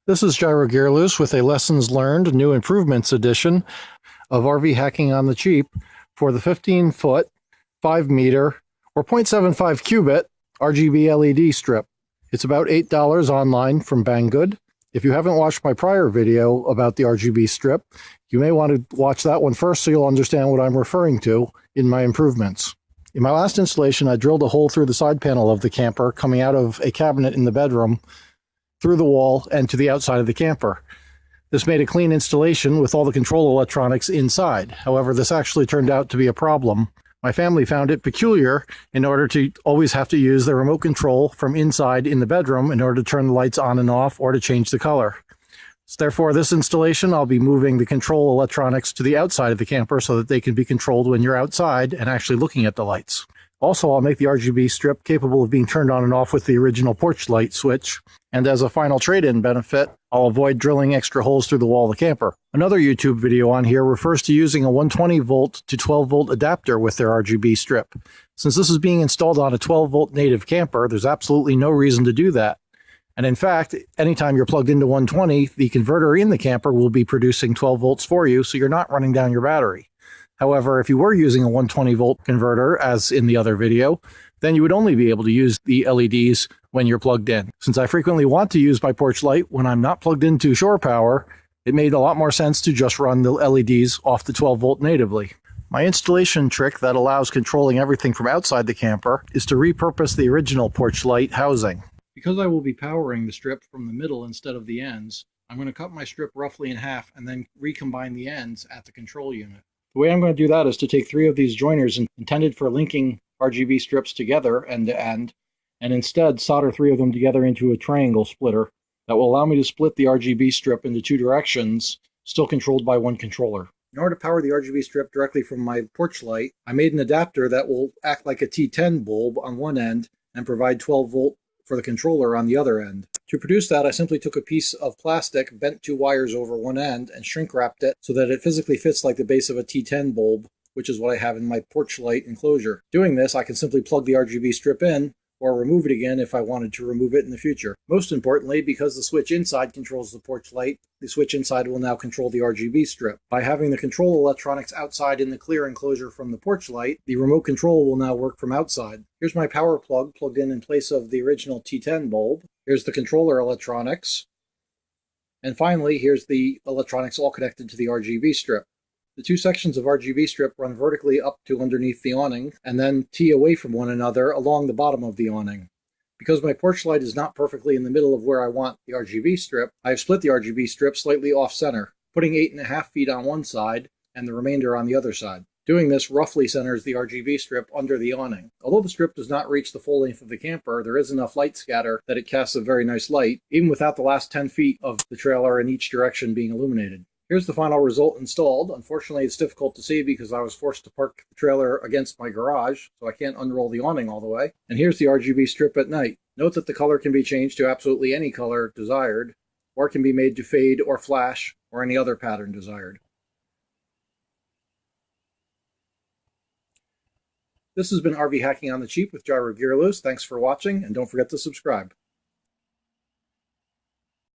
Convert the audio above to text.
This is GyroGearloose with a Lessons Learned New Improvements edition of RV Hacking on the Cheap for the 15-foot, 5-meter, or 0.75 cubit RGB LED strip. It's about $8 online from Banggood. If you haven't watched my prior video about the RGB strip, you may want to watch that one first so you'll understand what I'm referring to in my improvements. In my last installation, I drilled a hole through the side panel of the camper coming out of a cabinet in the bedroom, through the wall, and to the outside of the camper. This made a clean installation with all the control electronics inside. However, this actually turned out to be a problem. My family found it peculiar in order to always have to use the remote control from inside in the bedroom in order to turn the lights on and off or to change the color. So therefore, this installation, I'll be moving the control electronics to the outside of the camper so that they can be controlled when you're outside and actually looking at the lights. Also, I'll make the RGB strip capable of being turned on and off with the original porch light switch. And as a final trade-in benefit, I'll avoid drilling extra holes through the wall of the camper. Another YouTube video on here refers to using a 120 volt to 12 volt adapter with their RGB strip. Since this is being installed on a 12 volt native camper, there's absolutely no reason to do that. And in fact, anytime you're plugged into 120, the converter in the camper will be producing 12 volts for you, so you're not running down your battery. However, if you were using a 120 volt converter, as in the other video, then you would only be able to use the LEDs when you're plugged in. Since I frequently want to use my porch light when I'm not plugged into shore power, it made a lot more sense to just run the LEDs off the 12 volt natively. My installation trick that allows controlling everything from outside the camper is to repurpose the original porch light housing. Because I will be powering the strip from the middle instead of the ends, I'm going to cut my strip roughly in half and then recombine the ends at the control unit. The way I'm going to do that is to take 3 of these joiners intended for linking RGB strips together end to end, and instead solder 3 of them together into a triangle splitter that will allow me to split the RGB strip into 2 directions, still controlled by one controller. In order to power the RGB strip directly from my porch light, I made an adapter that will act like a T10 bulb on one end and provide 12 volt for the controller on the other end. To produce that, I simply took a piece of plastic, bent 2 wires over one end, and shrink wrapped it so that it physically fits like the base of a T10 bulb, which is what I have in my porch light enclosure. Doing this, I can simply plug the RGB strip in, or remove it again if I wanted to remove it in the future. Most importantly, because the switch inside controls the porch light, the switch inside will now control the RGB strip. By having the control electronics outside in the clear enclosure from the porch light, the remote control will now work from outside. Here's my power plug plugged in place of the original T10 bulb. Here's the controller electronics. And finally, here's the electronics all connected to the RGB strip. The 2 sections of RGB strip run vertically up to underneath the awning and then tee away from one another along the bottom of the awning. Because my porch light is not perfectly in the middle of where I want the RGB strip, I have split the RGB strip slightly off-center, putting 8.5 feet on one side and the remainder on the other side. Doing this roughly centers the RGB strip under the awning. Although the strip does not reach the full length of the camper, there is enough light scatter that it casts a very nice light, even without the last 10 feet of the trailer in each direction being illuminated. Here's the final result installed. Unfortunately, it's difficult to see because I was forced to park the trailer against my garage, so I can't unroll the awning all the way. And here's the RGB strip at night. Note that the color can be changed to absolutely any color desired, or it can be made to fade or flash, or any other pattern desired. This has been RV Hacking on the Cheap with GyroGearloose. Thanks for watching, and don't forget to subscribe.